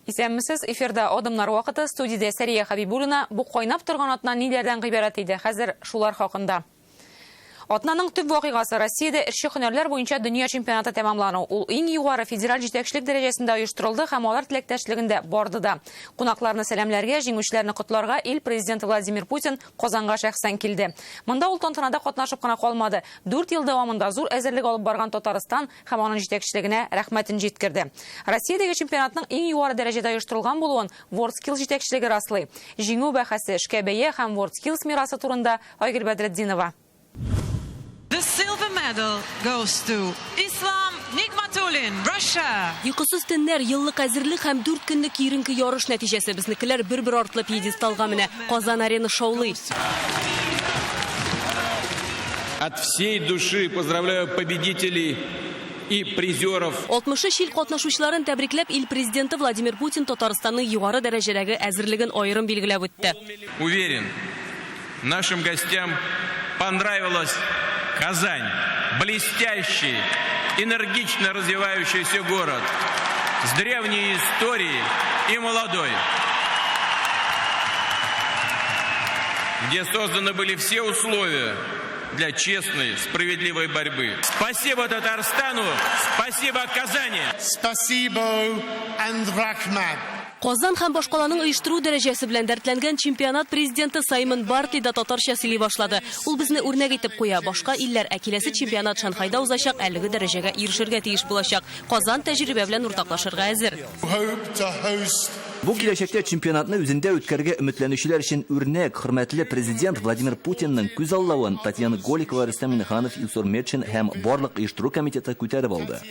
Исәнмесез, эфирда Одымнар вакыты, студияда Сәрия Хабибуллина. Бу кайнап торган атна ниләрдән гыйбарәт иде? Хәзер шулар хакында. Атнаның төп вакыйгасы Россиядә ирче һөнәрләр буенча дөнья чемпионаты тәмамлану. Ул иң югары федераль җитәкчелек дәрәҗәсендә оештырылды һәм алар теләктәшлегендә барды да. Кунакларны сәламләргә, җиңүчеләрне котларга ил президенты Владимир Путин Казанга шәхсән килде. Монда ул тантанада катнашып кына калмады. 4 ел дәвамында зур әзерлек алып барган Татарстан һәм аның җитәкчелегенә рәхмәтен җиткерде. Россиядәге чемпионатның иң югары дәрәҗәдә оештырылган булуын WorldSkills җитәкчелеге раслый. Җиңү бәхәсе, эшкә һәм WorldSkills мирасы турында Айгөл Бәдретдинова. The silver medal goes to Islam Nigmatulin, Russia. Йокысыз төннәр, еллык әзерлек һәм 4 көнлек киеренке ярыш нәтиҗәсе безнекеләр бер-бер артлы пьедесталга менә. Казан арена шаулый. От всей души поздравляю победителей и призеров. 60 ил катнашучыларын тәбрикләп, ил президенты Владимир Путин Татарстанның югары дәрәҗәдәге әзерлеген аерым билгеләп үтте. Уверен, нашим гостям понравилась Казань. Блестящий, энергично развивающийся город с древней историей и молодой, где созданы были все условия для честной, справедливой борьбы. Спасибо Татарстану, спасибо Казани. Спасибо, Андрахмат. Казан һәм башкаланың оештыру дәрәҗәсе белән дәртләнгән чемпионат президенты Саймон Бартли да татарча сөйли башлады. Ул безне үрнәк итеп куя. Башка илләр киләсе чемпионат Шанхайда узачак, әлеге дәрәҗәгә ирешергә тиеш булачак. Казан тәҗрибә белән уртаклашырга әзер. Бу киләчәктә чемпионатны үзендә үткәргә өметләнүчеләр өчен үрнәк, хөрмәтле президент Владимир Путинның күз аллавын Татьяна Голикова, Рөстәм Миннеханов, Илсур Метшин һәм барлык оештыру комитеты күтәреп алды.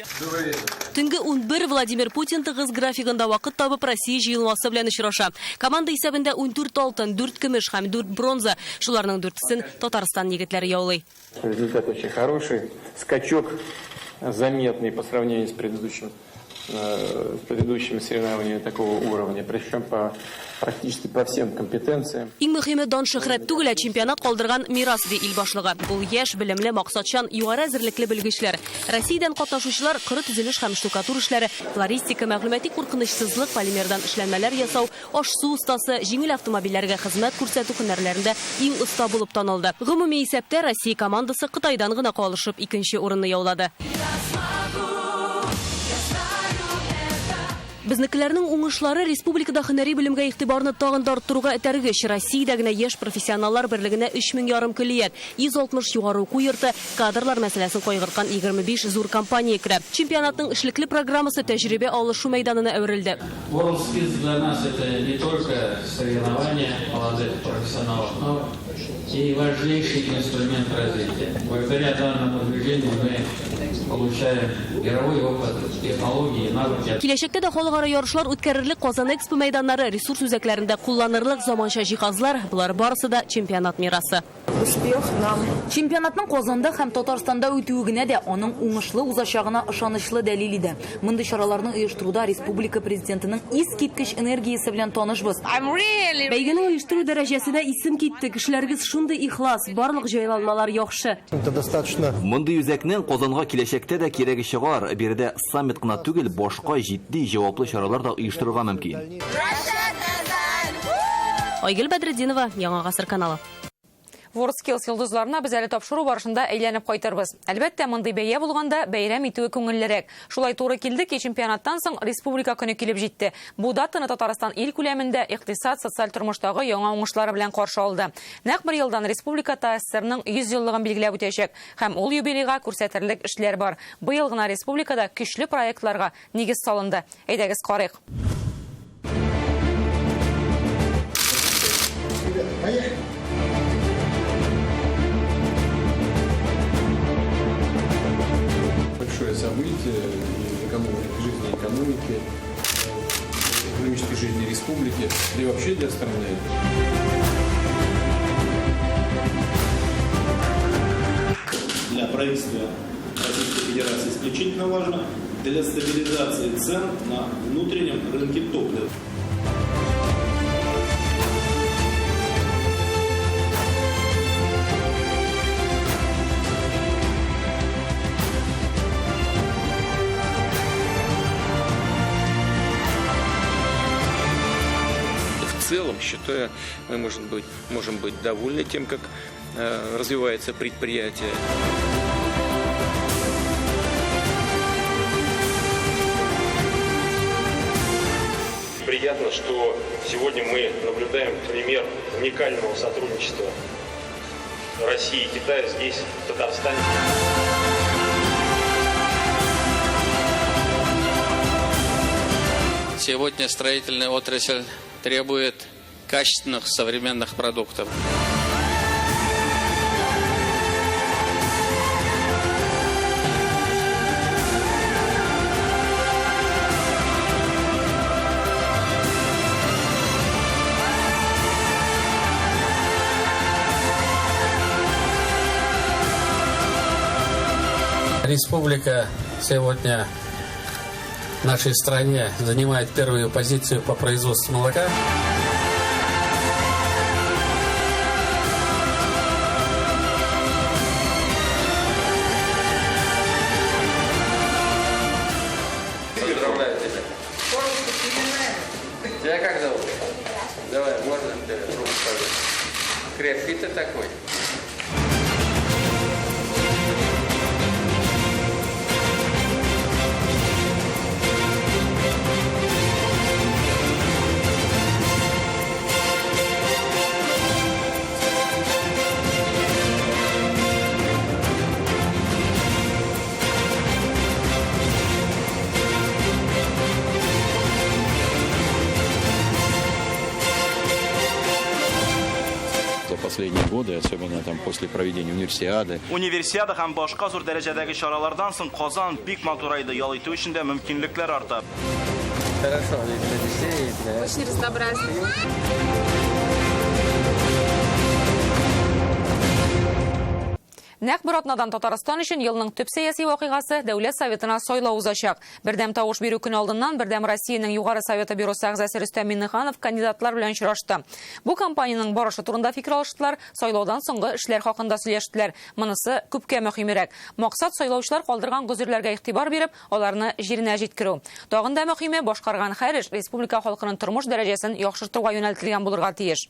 Төнге 11 Владимир Путин тыгыз графигында вакыт табып Россия җыелмасы белән очраша. Команда исәбендә 14 алтын, 4 көмеш һәм 4 бронза. Шуларның 4-сен Татарстан егетләре яулый. Результат очень хороший. Скачок заметный по сравнению с предыдущими соревнованиями такого уровня, причем практически по всем компетенциям. Иң мөһиме дан шөһрәт түгел, чемпионат калдырган мирас ди ил башлыгы. Бу яшь, белемле, максатчан, югары әзерлекле белгечләр. Россиядән катнашучылар кыры төзелеш һәм штукатур эшләре, флористика, мәгълүмати куркынычсызлык, полимердан эшләнмәләр ясау, аш-су устасы, җиңел автомобильләргә хезмәт күрсәтү һөнәрләрендә иң оста булып танылды. Гомуми исәптә Россия командасы Кытайдан гына калышып 2нче урынны яулады. Безнекеләрнең уңышлары республикада һөнәри белемгә игътибарны тагын да арттыруга этәргеч. Россиядә генә яшь профессионаллар берлегенә 3000 ярым көллият, 160 югары уку йорты, кадрлар мәсьәләсен кайгырткан 25 зур компания керә. Чемпионатның эшлекле программасы тәҗрибә алышу мәйданына әверелде. WorldSkills для нас это не только соревнования молодых профессионалов, но и важнейший инструмент развития. Благодаря данному движению мы получаем мировой опыт, технологии, навыки. Киләчәктә дә халыкара ярышлар үткәрерлек, Казан Экспо мәйданнары, ресурс үзәкләрендә кулланырлык заманча җиһазлар, булар барысы да чемпионат мирасы. Чемпионатның Казанда һәм Татарстанда үтүе генә дә аның уңышлы узачагына ышанычлы дәлил иде. Мондый чараларны оештыруда республика президентының искиткеч энергиясе белән танышбыз. Бәйгенең оештыру дәрәҗәсенә исем китте, кешеләргез шундый ихлас, барлык җайланмалар яхшы. Мондый үзәкнең Казанга киләчәктә дә кирәге чыгар. Биредә саммит кына түгел, башка җитди җаваплы чаралар да оештырырга мөмкин. Айгөл Бәдретдинова, Яңа гасыр каналы. WorldSkills йолдызларына без әле тапшыру барышында әйләнеп кайтырбыз. Әлбәттә, мондый бәя булганда бәйрәм итүе күңеллерәк. Шулай туры килде ки, чемпионаттан соң республика көне килеп җитте. Бу датаны Татарстан ил күләмендә икътисад, социаль тормыштагы яңа уңышлары белән каршы алды. Нәкъ 1 елдан республика ТССРның 100 еллыгын билгеләп үтәчәк һәм ул юбилейга күрсәтерлек эшләр бар. Быел гына республикада көчле проектларга нигез салынды. Әйдәгез карыйк. Большое событие в жизни экономики, экономической жизни республики, да и вообще для страны. Для правительства Российской Федерации исключительно важно для стабилизации цен на внутреннем рынке топлива. целом, считаю, мы можем быть довольны тем, как развивается предприятие. Приятно, что сегодня мы наблюдаем пример уникального сотрудничества России и Китая здесь, в Татарстане. Сегодня строительная отрасль требует качественных современных продуктов. Республика сегодня в нашей стране занимает первую позицию по производству молока. Поздравляю тебя. Тебя как зовут? Давай, можно тебе руку пожать? Крепкий ты такой. Последние годы, особенно там после проведения универсиады. Универсиада һәм башка зур дәрәҗәдәге чаралардан соң Казан бик матур айды ял итү өчен дә мөмкинлекләр арта. Хорошо, для детей, для... Очень разнообразно. Нәк бер атнадан Татарстан өчен елның төп сәяси вакыйгасы Дәүләт Советына сайлау узачак. Бердәм тавыш бирү көне алдыннан Бердәм Россиянең Югары Советы бюросы әгъзасы Рөстәм Миңнеханов кандидатлар белән очрашты. Бу кампанияның барышы турында фикер алыштылар, сайлаудан соңгы эшләр хакында сөйләштеләр. Монысы күпкә мөһимрәк. Максат сайлаучылар калдырган гозерләргә игътибар биреп, аларны җиренә җиткерү. Тагын да мөһиме башкарган һәр эш республика халкының тормыш дәрәҗәсен яхшыртуга юнәлтелгән булырга тиеш.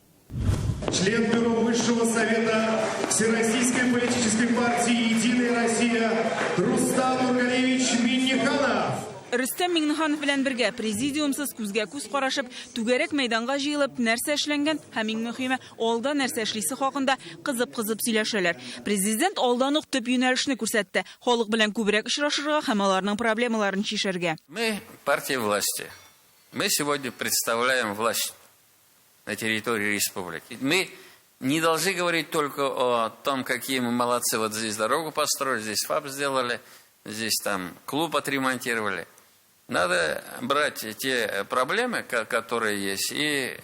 Член Бюро Высшего Совета Всероссийской политической партии «Единая Россия» Рустам Нургалевич Миннеханов. Рөстәм Миңнеханов белән бергә президиумсыз күзгә күз карашып, түгәрәк мәйданга җыелып, нәрсә эшләнгән һәм иң мөһиме, алда нәрсә эшлисе хакында кызып-кызып сөйләшәләр. Президент алдан ук төп юнәлешне күрсәтте. Халык белән күбрәк очрашырга һәм аларның проблемаларын чишәргә. Мы партия власти. Мы сегодня представляем власть на территории республики. Мы не должны говорить только о том, какие мы молодцы. Вот здесь дорогу построили, здесь ФАП сделали, здесь там клуб отремонтировали. Надо брать те проблемы, которые есть, и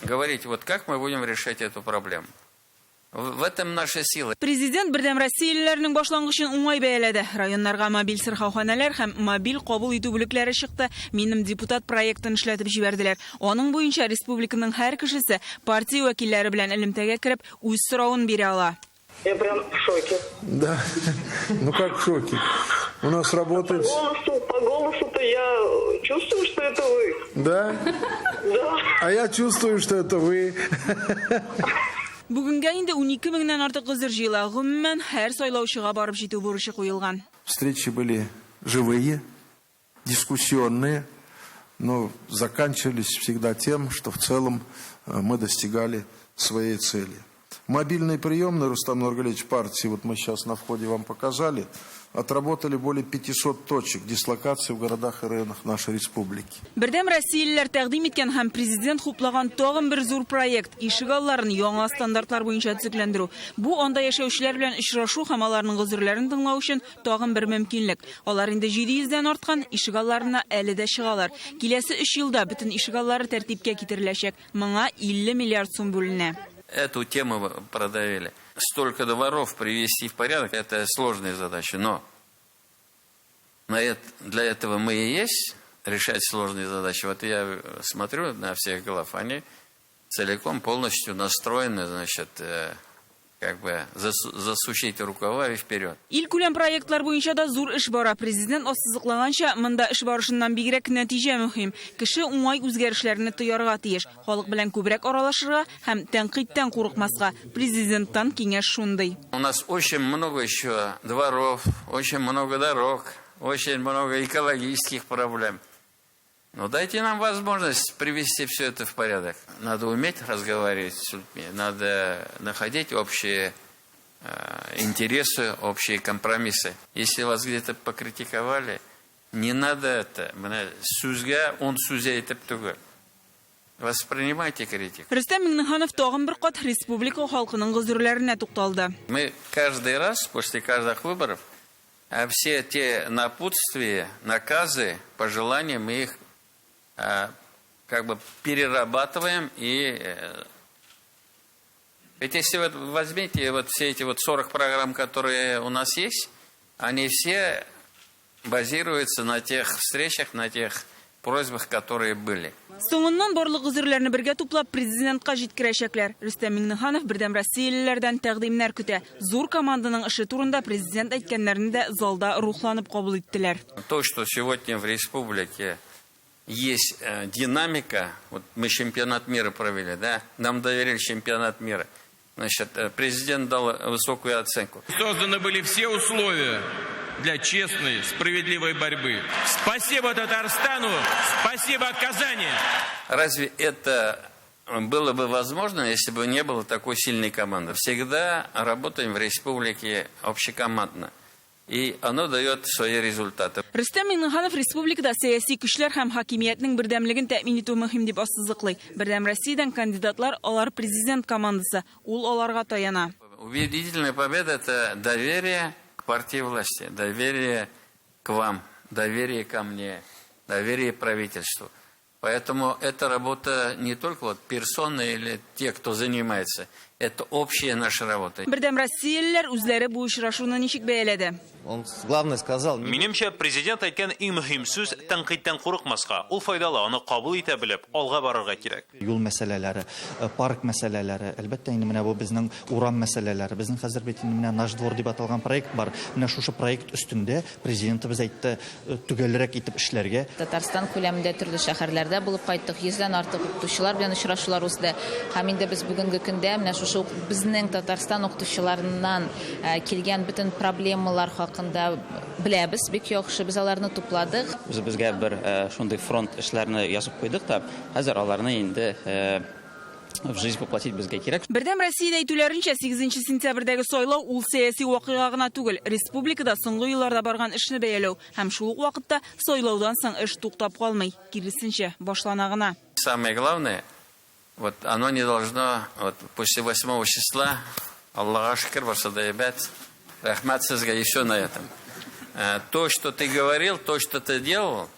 говорить, вот как мы будем решать эту проблему. В этом наша сила. Президент Бердәм Россиялеләрнең башлангычын уңай бәяләде. Районнарга мобиль сырхауханәләр һәм мобиль кабул итү бүлекләре чыкты. Минем депутат проектын эшләтеп җибәрделәр. Аның буенча республиканың һәр кешесе партия вәкилләре белән элемтәгә кереп үз сорауын бирә ала. Я прям в шоке. Да, ну как в шоке? У нас работает... По голосу-то я чувствую, что это вы. Да? Да. А я чувствую, что это вы. Бүгенгә инде 12 меңнән артык гозер җыела. Гомумән һәр сайлаучыга барып җитү бурычы куелган. Встречи были живые, дискуссионные, но заканчивались всегда тем, что в целом мы достигали своей цели. Мобильный приемный Рустам Нургалевич партии, вот мы сейчас на входе вам показали, отработали более 500 точек дислокации в городах и районах нашей республики. Бердәм Россиялеләр тәкъдим иткән һәм президент хуплаган тагын бер зур проект ишек алларын яңа стандартлар буенча төзекләндерү. Бу анда яшәүчеләр белән очрашу һәм аларның гозерләрен тыңлау өчен тагын бер мөмкинлек. Алар инде 700-дән арткан ишек алларына әле дә чыгалар. Киләсе 3 елда бөтен ишек аллары тәртипкә китереләчәк. Моңа 50 миллиард сум бүленә. Эту тему продавили. Столько дворов привести в порядок, это сложная задача, но для этого мы и есть, решать сложные задачи. Вот я смотрю на всех глав, они целиком, полностью настроены, значит, как бы засучить рукава и вперед. Ил күләм проектлар буенча да зур эш бара. Президент ассызыклаганча, монда эш барышыннан бигрәк нәтиҗә мөһим. Кеше уңай үзгәрешләрне тоярга тиеш. Халык белән күбрәк аралашырга һәм тәнкыйтьтән курыкмаска. Президенттан киңәш шундый. У нас очень много еще дворов, очень много дорог, очень много экологических проблем. Но дайте нам возможность привести все это в порядок. Надо уметь разговаривать с людьми, надо находить общие интересы, общие компромиссы. Если вас где-то покритиковали, не надо это. Сүзгә он сүз әйтеп түгел. Воспринимайте критику. Рөстәм Миңнеханов тагын бер кат республика халкының гозурларына тукталды. Мы каждый раз после каждых выборов все те напутствия, наказы, пожелания мы их как бы перерабатываем. И ведь если вы возьмите вот все эти 40 программ, которые у нас есть, они все базируются на тех встречах, на тех просьбах, которые были. Соңыннан барлык гозурларны бергә туплап президентка җиткерәчәкләр. Рөстәм Миңнеханов бердәм Россиялеләрдән тәкъдимнәр көтә. Зур команданың эше турында президент әйткәннәрне дә залда рухланып кабул иттеләр. То, что сегодня в республике есть динамика, вот мы чемпионат мира провели, да, нам доверили чемпионат мира. Значит, президент дал высокую оценку. Созданы были все условия для честной, справедливой борьбы. Спасибо Татарстану, спасибо Казани. Разве это было бы возможно, если бы не было такой сильной команды? Всегда работаем в республике общекомандно. И оно дает свои результаты. Рөстәм Миңнеханов республикада сәяси көчләр һәм хакимиятның бердәмлеген тәэмин итү мөһим дип ассызыклый. Бердәм Россиядән кандидатлар алар президент командасы. Ул аларга таяна. Убедительная победа – это доверие к партии власти, доверие к вам, доверие ко мне, доверие правительству. Поэтому эта работа не только вот персоны или те, кто занимается, это общая наша работа. Бердәм Россиялеләр үзләре бу очрашуны ничек бәяләде? Он главное сказал. Минемчә, президент әйткән иң мөһим сүз тәнкыйтьтән курыкмаска. Ул файдалы, аны кабул итә белеп, алга барырга кирәк. Юл мәсьәләләре, парк мәсьәләләре, әлбәттә инде менә бу безнең урам мәсьәләләре. Безнең хәзер бит инде менә наш двор дип аталган проект бар. Менә шушы проект өстендә президентыбыз әйтте, түгелрәк итеп эшләргә. Татарстан күләмендә төрле шәһәрләрдә булып кайттык. 100дән артык укытучылар белән очрашулар узды. Һәм инде без бүгенге көндә менә шушы безнең Татарстан укытучыларыннан килгән бөтен проблемалар хакында беләбез, бик яхшы без аларны тупладык. Безгә бер шундый фронт эшләрне язып куйдык та, хәзер аларны инде в жизнь воплотить безгә кирәк. Бердәм Россиядә әйтүләренчә 8 сентябрьдәге сайлау ул сәяси вакыйга гына түгел. Республикада соңгы елларда барган эшне бәяләү һәм шул ук вакытта сайлаудан соң эш туктап калмый, киресенчә башлана гына. Самое главное, вот оно не должно, вот после 8 числа, Аллаха шукр, васадаебет, рахмат сезгә, и все на этом. То, что ты говорил, то, что ты делал,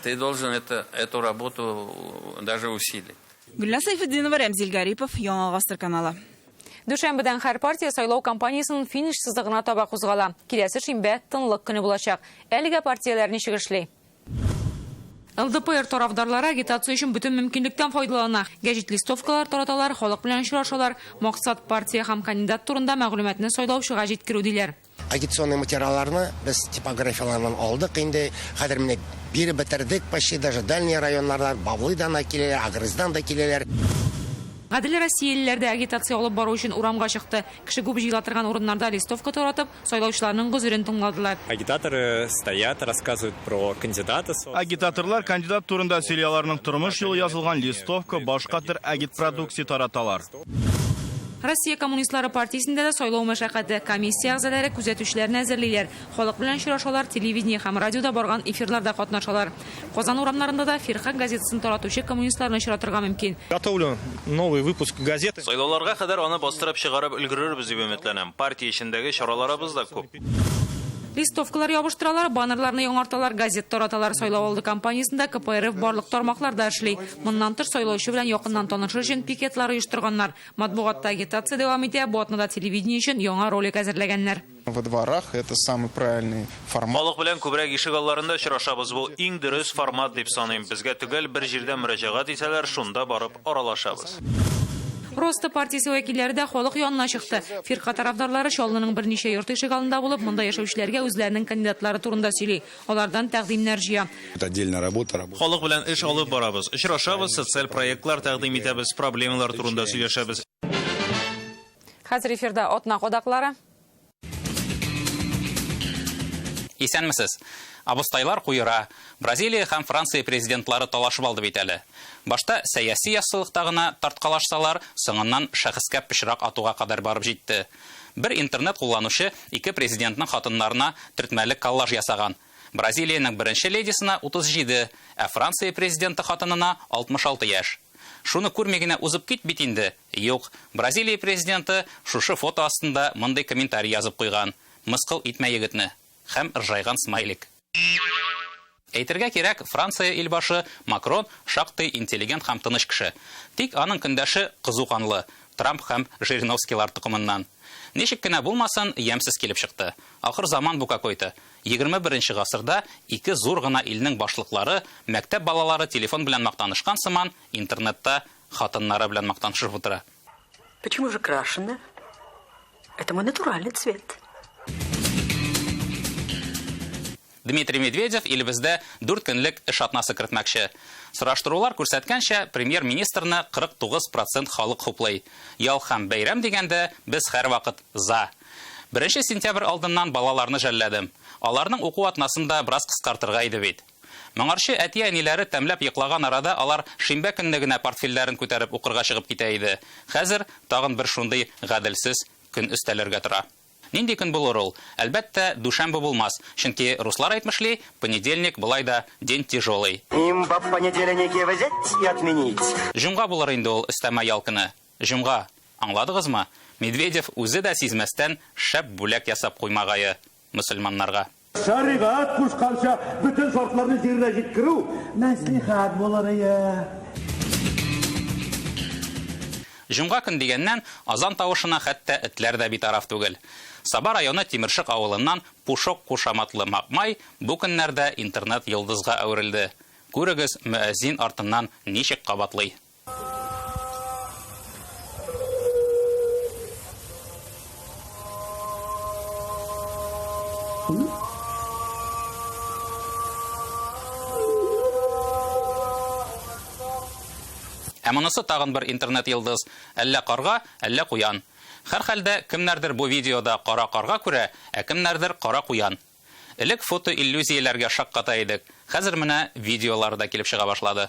ты должен эту работу даже усилить. Гүлназ Сайфетдинова, Рәмзил Гарипов, Яңа Гасыр каналы. Дүшәмбедән һәр партия сайлау кампаниясының финиш сызыгына таба кузгала. Киләсе шимбә тынлык көне булачак. Әлегә партияләр ничек эшли? ЛДПР тарафдарлары агитация өчен бөтен мөмкинлектән файдалана. Гәҗит листовкалар тараталар, халык белән очрашалар, максат партия һәм кандидат турында мәгълүматны сайлаучыга җиткерү диләр. Агитационный материалларны без типографиялардан алдык инде. Хәзер менә биреп бетердек, почти даже дальние районнардан, Бавлыйдан да киләләр, Агрыздан да киләләр. Гадел Россиялеләрдә агитация алып бару өчен урамга чыкты. Кеше күп җыела торган урыннарда листовка таратып, сайлаучыларның гозерен тыңладылар. Агитаторы стоят, рассказывают про кандидата. Агитаторлар кандидат турында сөйләяларның тормыш юлы язылган листовка, башка төр агитпродукция тараталар. Россия коммунистлары партиясендә дә сайлау мәшәкате, комиссия әгъзалары күзәтүчеләрне әзерлиләр. Халык белән очрашалар, телевидение һәм радиода барган эфирларда катнашалар. Казан урамнарында да Фирхак газетасын таратучы коммунистларны очратырга мөмкин. Готовлю новый выпуск газеты. Сайлауларга кадәр аны бастырып чыгарып өлгерербез дип өметләнәм. Партия эчендәге чараларыбыз да күп. Листовкалар ябыштыралар, баннерларны яңарталар, газет тараталар. Сайлау алды кампаниясында КПРФ барлык тармакларда эшли. Моннан тыш сайлаучы белән якыннан танышыр өчен пикетлар оештырганнар. Матбугатта агитация дәвам итә, бу атнада телевидение өчен яңа ролик әзерләгәннәр. Во дворах это самый правильный формат. Халык белән күбрәк ишек алларында очрашабыз. Бу иң дөрес формат дип саныйм. Безгә түгел бер җирдә мөрәҗәгать итсәләр, шунда барып аралашабыз. Роста партиясе вәкилләре дә халык янына чыкты. Фирка тарафдарлары Чаллының берничә йорт ишек алдында булып, монда яшәүчеләргә үзләренең кандидатлары турында сөйли. Алардан тәкъдимнәр җыя. Халык белән эш алып барабыз, очрашабыз, социаль проектлар тәкъдим итәбез, проблемалар турында сөйләшәбез. Хәзер эфирда атна кадаклары. Исәнмесез. Абыстайлар куера. Бразилия һәм Франция президентлары талашып алды бит әле. Башта сәяси яссылыкта гына тарткалашсалар, соңыннан шәхескә пычрак атуга кадәр барып җитте. Бер интернет кулланучы ике президентның хатыннарына төртмәле коллаж ясаган. Бразилияның беренче ледисына 37, ә Франция президенты хатынына 66 яшь. Шуны күрмәй генә узып кит бит инде. Юк, Бразилия президенты шушы фото астында мондый комментарий язып куйган. Мыскыл итмә егетне. Һәм ыржайган смайлик. Әйтергә кирәк, Франция илбашы Макрон шактый интеллигент һәм тыныч кеше. Тик аның көндәше кызу канлы, Трамп һәм Жириновскийлар тукымыннан. Ничек кенә булмасын, ямсыз килеп чыкты. Ахыр заман бу какой-то. 21 гасырда ике зур гына илнең башлыклары, мәктәп балалары телефон белән мактанышкан сыман, интернетта хатыннары белән мактанышып утыра. Почему же крашеная? Это мой натуральный цвет. Дмитрий Медведев илебездә 4 көнлек эш атнасы кертмәкче. Сораштырулар күрсәткәнчә, премьер-министрны 49% халык хуплый. Ял һәм бәйрәм дигәндә без һәрвакыт за. 1 сентябрь алдыннан балаларны жәлләдем. Аларның уку атнасында бераз кыскартырга иде бит. Моңарчы әти-әниләре тәмләп йоклаган арада алар шимбә көнне генә портфельләрен күтәреп укырга чыгып китә иде. Хәзер тагын бер шундый гаделсез көн өстәләргә тора. Нинди көн булыр ул? Әлбәттә, дүшәмбе булмас, чөнки руслар әйтмешли, понедельник булай да день тяжелый. Им по понедельнике взять и отменить. Җомга булыр инде ул өстәмә ял көне. Җомга. Аңладыгызмы? Медведев үзе дә сизмәстән шәп бүләк ясап куймагае мөселманнарга. Шәригать кушканча бүтән шартларны җиренә җиткерү мәслихәт булыр ия. Җомга көн дигәннән азан тавышына хәтта этләр дә битараф түгел. Саба районы Тимершык авылыннан Пушок кушаматлы Макмай бу көннәрдә интернет йолдызга әверелде. Күрегез, мөәзин артыннан ничек кабатлый. Ә монысы тагын бер интернет йолдыз. Әллә карга, әллә куян. Һәр хәлдә кемнәрдер бу видеода кара карга күрә, ә кемнәрдер кара куян. Элек фото иллюзияләргә шакката идек. Хәзер менә видеолар да килеп чыга башлады.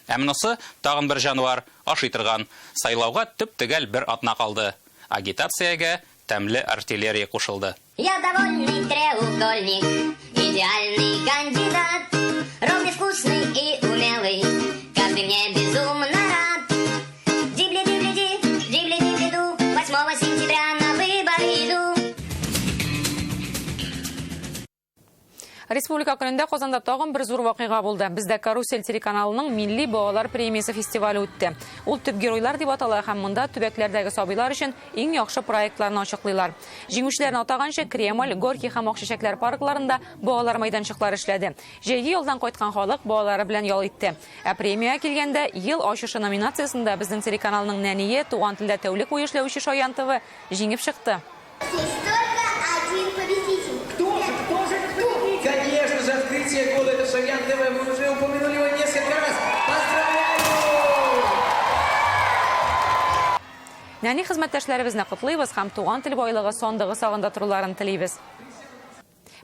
Ә монысы тагын бер җанвар, ашый торган. Сайлауга төп-төгәл бер атна калды. Агитациягә тәмле артиллерия кушылды. Я довольный треугольник, идеальный кандидат, ровный, вкусный и умелый, каждый мне безумно рад. Дибли-дибли-ди, дибли-дибли-ду, 8 сентября на выборы иду. Республика көнендә Казанда тагын бер зур вакыйга булды. Бездә Карусель телеканалының Милли балалар премиясе фестивале үтте. Ул төп геройлар дип атала һәм монда төбәкләрдәге сабыйлар өчен иң яхшы проектларны ачыклыйлар. Җиңүчеләрне атаганча Кремль, Горький һәм Акчәчәкләр паркларында балалар майданчыклары эшләде. Җәйге ялдан кайткан халык балалары белән ял итте. Ә премия килгәндә ел ачышы номинациясендә безнең телеканалның нәние туган телдә тәүлек буе эшләүче Шаян ТВ җиңеп чыкты. Конечно же, открытие года это Шаян ТВ. Мы уже упомянули его несколько раз. Поздравляю! Нәни хезмәттәшләребезне котлыйбыз һәм туган тел байлыгы сондыгы сагында торуларын телибез.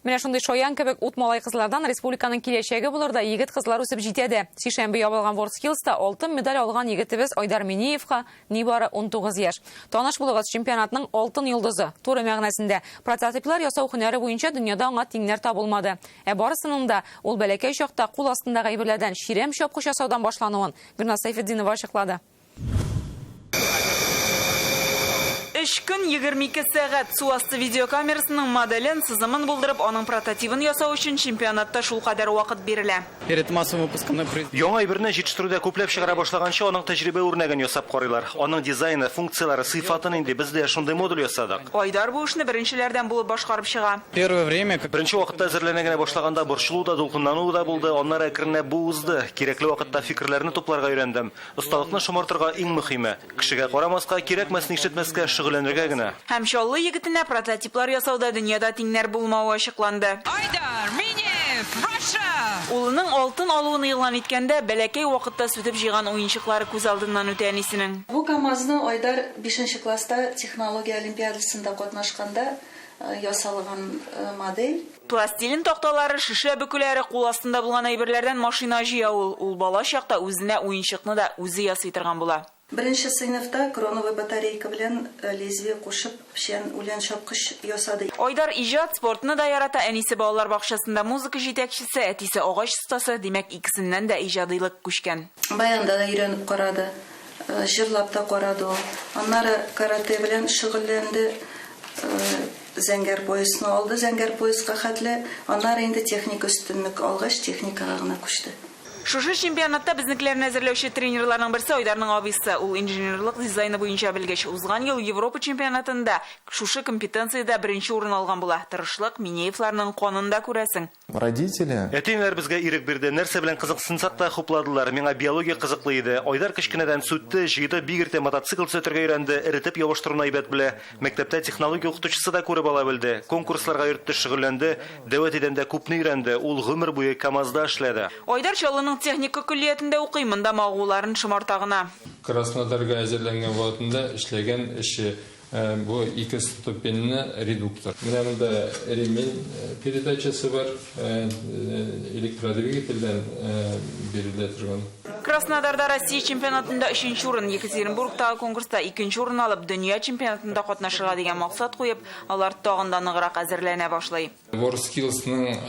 Менә шундый Шаян кебек ут малай кызлардан республиканың киләчәге булыр да егет кызлар үсеп җитә дә. Сишәмбе ябылган WorldSkills'та алтын медаль алган егетебез Айдар Миниевка нибары 19 яшь. Таныш булыгыз чемпионатның алтын йолдызы. Туры мәгънәсендә прототиплар ясау һөнәре буенча дөньяда аңа тиңнәр табылмады. Ә барысының да ул бәләкәй чакта кул астындагы әйберләрдән ширәм чапкыч ясаудан башлануын Гөлназ Сайфетдинова ачыклады. 3 көн 22 сәгать суасты видеокамерасының моделен сызымын булдырып, аның прототипын ясау өчен чемпионатта шул кадәр вакыт бирелә. Яңа әйберне җитештерүдә күпләп чыгара башлаганчы, аның тәҗрибә үрнәген ясап карыйлар. Аның дизайны, функциялары, сыйфатын инде без дә шундый модуль ясадык. Айдар бу эшне беренчеләрдән булып башкарып чыга. Беренче вакытта әзерләнә генә башлаганда борчылу да, дулкынлану да булды. Аннары әкренләп бу узды. Кирәкле вакытта фикерләрне тупларга өйрәндем. Осталыкны шомартырга иң мөһиме. Кешегә карамаска, кирәкмәсен ишетмәскә шөгыльләнергә генә. Һәм чаллы егетенә прототиплар ясауда дөньяда тиңнәр булмавы ачыкланды. Айдар Минев, Russia! Улының алтын алуын игълан иткәндә бәләкәй вакытта сүтеп җыйган уенчыклары күз алдыннан үтә әнисенең. Бу КамАЗны Айдар 5нче класста технология олимпиадасында катнашканда ясалган модель. Пластилин такталары, шише бөкеләре кул астында булган әйберләрдән машина җыя ул бала чакта үзенә уенчыкны да үзе ясый торган була. Беренче сыйныфта кроновый батарейка белән лезвие кушып печән үлән чапкыч ясады. Айдар иҗат спортны да ярата. Әнисе балалар бакчасында музыка җитәкчесе, әтисе агач остасы, димәк икесеннән дә иҗадилык күчкән. Баянда да өйрәнеп карады, җырлап та карады. Аннары карате белән шөгыльләнде. Зәңгәр поясны алды, зәңгәр пояска хәтле. Аннары инде техник өстенлек алгач техникага гына күчте. Шушы чемпионатта безнекеләрне әзерләүче тренерларның берсе Айдарның абыйсы. Ул инженерлык дизайны буенча белгеч. Узган ел Европа чемпионатында шушы компетенциядә беренче урын алган була. Тырышлык Минеевларның канында күрәсең. Родители. Әтиләр безгә ирек бирде. Нәрсә белән кызыксынсак та хупладылар. Миңа биология кызыклы иде. Айдар кичкенәдән сүтте, җыйды, бик иртә мотоцикл сөртергә өйрәнде, эретеп ябыштыруны әйбәт белә. Мәктәптә технология укытучысы да күреп ала белде. Конкурсларга йөртте, шөгыльләнде, дәват идәндә күпне өйрәнде. Ул гомер буе КамАЗда эшләде. Айдар Чаллының техника күллиятендә укый, монда магуларын шымартагына. Краснодарга әзерләнгән вакытында эшләгән эше бу 2 ступеньле редуктор. Менә монда ремень передачасы бар, электродвигательдән бирелә торган. Краснодарда Россия чемпионатында 3нче урын, Екатеринбургтагы конкурста 2нче урын алып, дөнья чемпионатында катнашырга дигән максат куеп, алар тагын да ныграк әзерләнә башлый. WorldSkillsның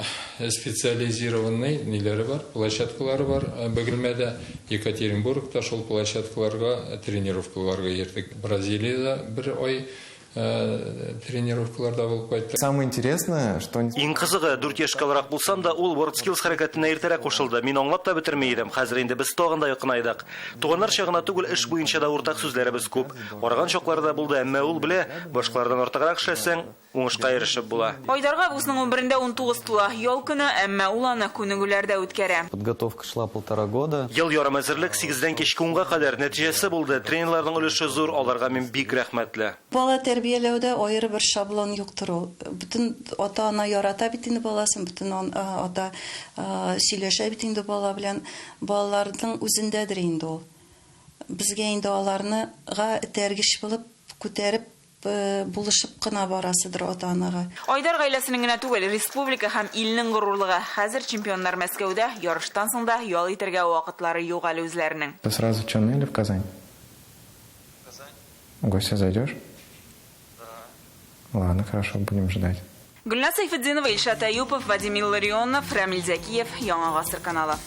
специализированный ниләре бар, площадкалары бар. Бөгелмәдә Екатеринбургта шул площадкаларга тренировкаларга йөрдек. Бразилиядә бер ай тренировкаларда булып кайтты. Самое интересное, что иң кызыгы 4 яшькалырак булсам да, ул WorldSkills хәрәкәтенә иртәрәк кушылды. Мин аңлап та бетермәй идем. Хәзер инде без тагын да якынайдык. Туганнар чагына түгел, эш буенча да уртак сүзләребез күп. Арган чакларда булды, әмма ул белә, башкалардан артыграк эшләсәң, уңышка эрешеп була. Айдарга busның 11-дә 19 тула, ял көне, әмма ул аны күнегүләрдә үткәрә. Подготовка шла 1,5 года. Ел ярым әзерлек 8-дән кичке 10-га кадәр нәтиҗәсе булды. Тренерларның өлеше зур, аларга мин бик рәхмәтле. Бала тәрбияләүдә аеры бер шаблон юктыр ул. Бүтән ата-ана ярата бит инде баласын, бүтән ата сөйләшә бит инде бала белән. Балаларның үзендәдер инде ул. Безгә инде аларны тәргиш булып күтәреп булышып кына барасыдыр ата-анага. Айдар гаиләсенең генә түгел, республика һәм илнең горурлыгы. Хәзер чемпионнар Мәскәүдә, ярыштан соң да ял итәргә вакытлары юк әле үзләренең. Ты сразу в Чанны или в Казань? В Казань. В гости зайдешь? Да. Ладно, хорошо, будем ждать. Гөлназ Сайфетдинова, Илшат Аюпов, Вадим Илларионов, Рамил Зәкиев, Яңа гасыр каналы.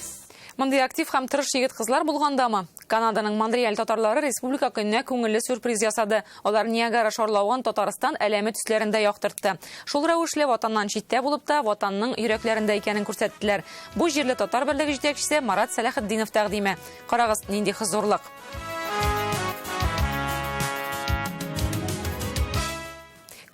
Мондый актив һәм тырыш егет кызлар булгандамы? Канаданың Монреаль татарлары республика көненә күңелле сюрприз ясады. Алар Ниагара шарлавын Татарстан әләме төсләрендә яктыртты. Шул рәвешле ватаннан читтә булып та ватанның йөрәкләрендә икәнен күрсәттеләр. Бу җирле татар берлеге җитәкчесе Марат Сәләхетдинов тәкъдиме. Карагыз, нинди хозурлык.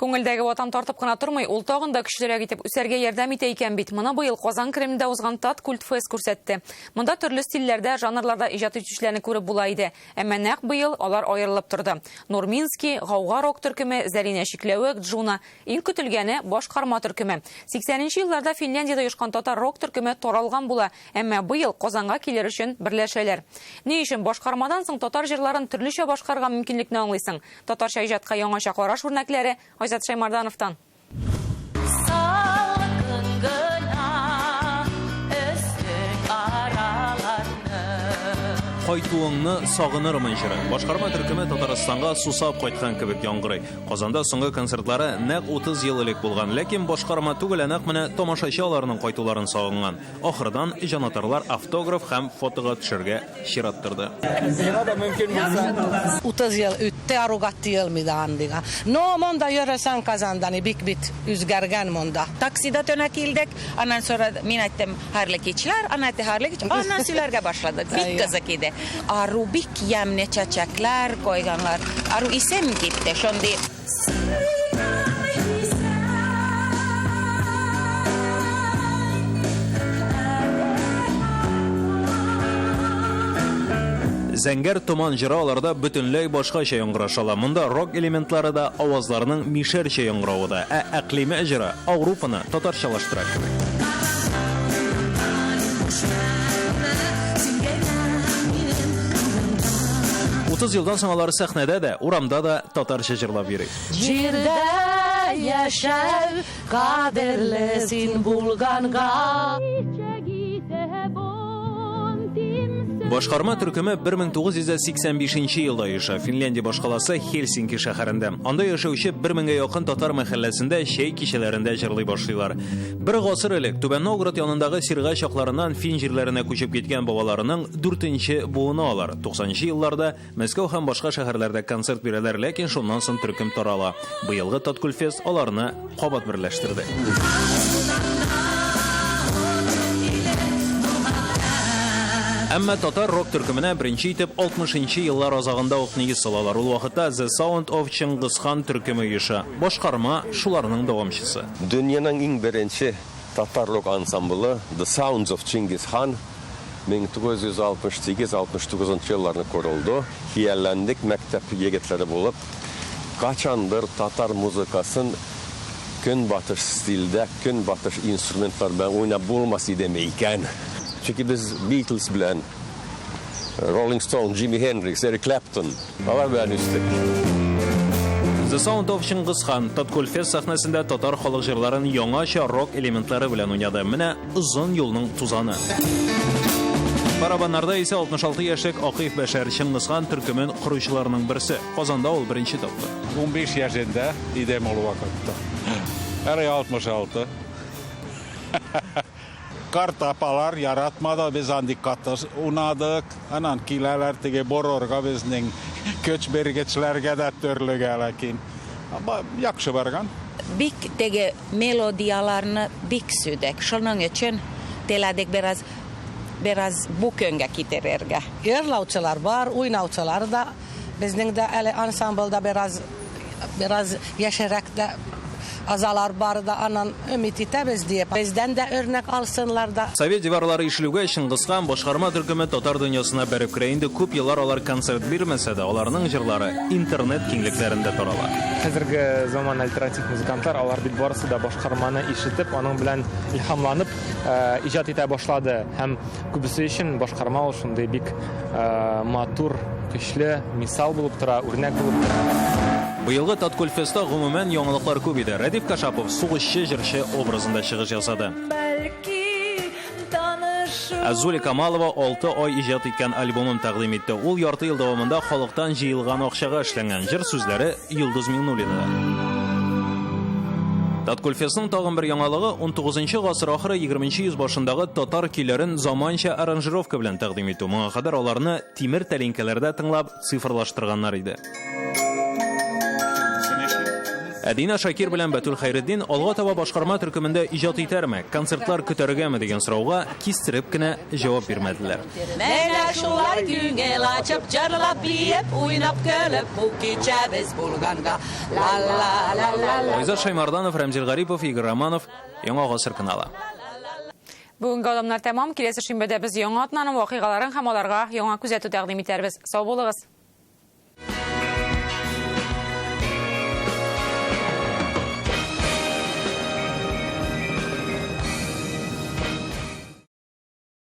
Күңелдәге ватан тартып кына тормый, ул тагын да көчлерәк итеп үсәргә ярдәм итә икән бит. Моны быел Казан Кремлендә узган Тат культ фест күрсәтте. Монда төрле стильләрдә, жанрларда иҗат итүчеләрне күреп була иде. Әмма нәкъ быел алар аерылып торды. Нурминский, Гауга рок төркеме, Зәринә Шикләвек, Джуна. Иң көтелгәне башкарма төркеме. 80нче елларда Финляндиядә оешкан татар рок төркеме таралган була. Әмма быел Казанга килер өчен берләшәләр. Ни өчен башкармадан соң татар җырларын төрлечә башкарга мөмкинлекне аңлыйсың? Татарча иҗатка яңача караш үрнәкләре Айзат Шаймардановтан. кайтуыңны сагынырмын җыры. Башкарма төркеме Татарстанга сусап кайткан кебек яңгырый. Казанда соңгы концертлары нәкъ 30 ел элек булган, ләкин башкарма түгел, нәкъ менә тамашачыларның кайтуларын сагынган. Ахырдан җанатарлар автограф һәм фотога төшәргә чираттырды. 30 yıl ütte arugatı yıl midandika. No monda yörösen kazandani bit üzgergen monda. Taksida tönekildik. Ondan sonra minettim harlekiçler, anette harlekiç. Ondan sülerge başladık. Bik kızık idi. Aru bik yemne çeçekler koyganlar. Aru isem gitti. Şundi Зәңгәр томан җыраларда бөтенләй башкача яңгырашала. Монда рок элементлары да авазларның мишәрчә яңгыравы да, әклиме җыры Ауропаны татарчалаштыра. 30 елдан соң алар сәхнәдә дә, урамда да татарча җырлап йөри. Җирдә яшәү кадерле син булганга. Башкарма төркеме 1985 елда яша. Финляндия башкаласы Хельсинки шәһәрендә. Анда яшәүче 1000-гә якын татар мәхәлләсендә чәй кичәләрендә җырлый башлыйлар. Бер гасыр элек Түбән Новгород янындагы Сирга чакларыннан фин җирләренә күчеп киткән бабаларының 4нче буыны алар. 90нчы елларда Мәскәү һәм башка шәһәрләрдә концерт бирәләр, ләкин шуннан соң төркем тарала. Быелгы Таткульфест аларны кабат берләштерде. Әмма татар рок төркеменә беренче итеп 60нчы еллар азагында ук нигез салалар. Ул вакытта The Sound of Чингисхан төркеме яша. Башкарма шуларның дәвамчысы. Дөньяның иң беренче татар рок ансамблы The Sounds of Чингисхан 1968-69 елларны корылды. Хиялләндек мәктәп егетләре булып, качандыр татар музыкасын көнбатыш стилдә, көнбатыш инструментлар белән уйнап булмас иде микән. Çünkü biz Beatles bilen, Rolling Stone, Jimi Hendrix, Eric Clapton, алар белән үстек. The Sound of Чингисхан Таткульфест сәхнәсендә татар халык җырларын яңача рок элементлары белән уйнады. Менә озын юлның тузаны. Барабаннарда исә 66 яшьлек Акыйф Бәшәр Чингисхан төркемен куручыларының берсе. Казанда ул беренче тапты. 15 yaşında idem ol вакытта. Әрі 66. Kartapalar yaratmada biz andikattas unadık. Anan kilälər tege bororga bizning köçbergeçlərgə də törlügə lakin. Ama yaxşı bargan. bik tege melodiyalarını bik südek. Şunun için teledik biraz bu könge kitererge. Yerlavçılar var, oynavçılar da. Bizning de ele ansamblda biraz yaşarakda azalar var da anan ümit itəbiz diye. Bizden de örnek alsınlar da. Совет диварлары ишелүгә Чингисхан башкарма төркеме татар дөньясына бәреп керә. Инде күп еллар алар концерт бирмәсә дә, аларның җырлары интернет киңлекләрендә тарала. Хәзерге заман альтернатив музыкантлар алар бит барысы да башкарманы ишетеп, аның белән илһамланып иҗат итә башлады. Һәм күбесе өчен башкарма ул шундый бик матур, көчле мисал булып тора, үрнәк булып тора. Быелгы Таткульфестта гомумән яңалыклар күп иде. Радиф Кашапов сугышчы җырчы образында чыгыш ясады. Азули Камалова 6 ай иҗат иткән альбомын тәкъдим итте. Ул ярты ел дәвамында халыктан җыелган акчага эшләнгән җыр сүзләре Йолдыз Миңнуллина. Таткульфестның тагын бер яңалыгы 19нчы гасыр ахыры 20нчы йөз башындагы татар көйләрен заманча аранжировка белән тәкъдим итү. Моңа кадәр аларны тимер тәлинкәләрдә тыңлап цифрлаштырганнар иде. Әдина Шакир белән Бәтүл Хәйретдин алга таба башкарма төркемендә иҗат итәрме, концертлар көтәргәме дигән сорауга кистереп кенә җавап бирмәделәр. Менә шулар күңел ачып, җырлап биеп, уйнап көлеп, бу кичә без булганга. Ла-ла-ла-ла. Айзат Шаймарданов, Рамзил Гарипов, Игорь Романов, Яңа гасыр каналы. Бүгенге адамнар тәмам. Киләсе шимбәдә без яңа атнаның вакыйгаларын һәм аларга яңа күзәтү тәкъдим итәрбез. Сау булыгыз.